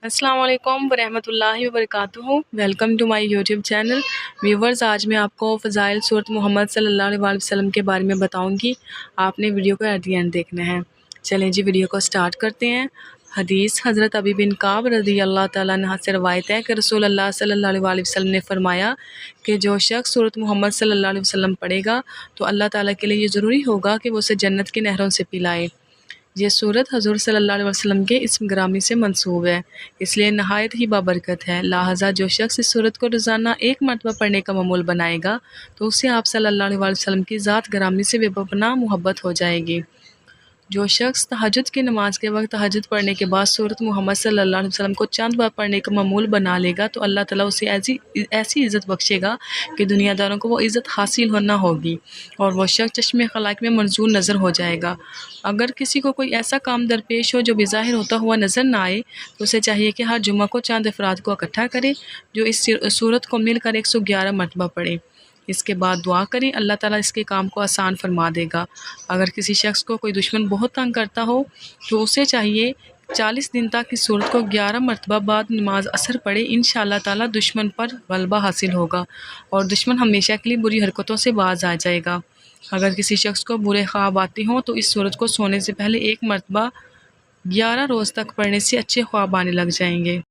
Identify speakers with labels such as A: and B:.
A: السلام علیکم ورحمۃ اللہ وبرکاتہ۔ Welcome to my YouTube channel viewers. آج میں آپ کو فضائل سورت محمد صلی اللہ علیہ وسلم کے بارے میں بتاؤں گی۔ آپ نے ویڈیو کو ایٹ دی اینڈ دیکھنا ہے۔ چلیں جی ویڈیو کو سٹارٹ کرتے ہیں۔ حدیث حضرت ابی بن کعب رضی اللہ تعالیٰ عنہ سے روایت ہے کہ رسول اللہ صلی اللہ علیہ وسلم نے فرمایا کہ جو شخص سورت محمد صلی اللہ علیہ وسلم پڑھے گا تو اللہ تعالیٰ کے لیے یہ ضروری ہوگا کہ وہ اسے جنت کی نہروں سے پلائے۔ یہ سورت حضور صلی اللہ علیہ وسلم کے اسم گرامی سے منسوب ہے، اس لیے نہایت ہی بابرکت ہے۔ لہٰذا جو شخص اس سورت کو روزانہ ایک مرتبہ پڑھنے کا معمول بنائے گا تو اسے آپ صلی اللہ علیہ وسلم کی ذات گرامی سے بے پناہ محبت ہو جائے گی۔ جو شخص تہجد کی نماز کے وقت تہجد پڑھنے کے بعد سورت محمد صلی اللہ علیہ وسلم کو چند بار پڑھنے کا معمول بنا لے گا تو اللہ تعالیٰ اسے ایسی عزت بخشے گا کہ دنیا داروں کو وہ عزت حاصل ہونا ہوگی اور وہ شخص چشم خلائق میں منظور نظر ہو جائے گا۔ اگر کسی کو کوئی ایسا کام درپیش ہو جو بظاہر ہوتا ہوا نظر نہ آئے تو اسے چاہیے کہ ہر جمعہ کو چند افراد کو اکٹھا کرے جو اس سورت کو مل کر 111 مرتبہ پڑھے۔ اس کے بعد دعا کریں، اللہ تعالیٰ اس کے کام کو آسان فرما دے گا۔ اگر کسی شخص کو کوئی دشمن بہت تنگ کرتا ہو تو اسے چاہیے 40 دن تک اس سورت کو 11 مرتبہ بعد نماز عصر پڑھے۔ انشاءاللہ تعالیٰ دشمن پر غلبہ حاصل ہوگا اور دشمن ہمیشہ کے لیے بری حرکتوں سے باز آ جائے گا۔ اگر کسی شخص کو برے خواب آتے ہوں تو اس سورت کو سونے سے پہلے ایک مرتبہ 11 روز تک پڑھنے سے اچھے خواب آنے لگ جائیں گے۔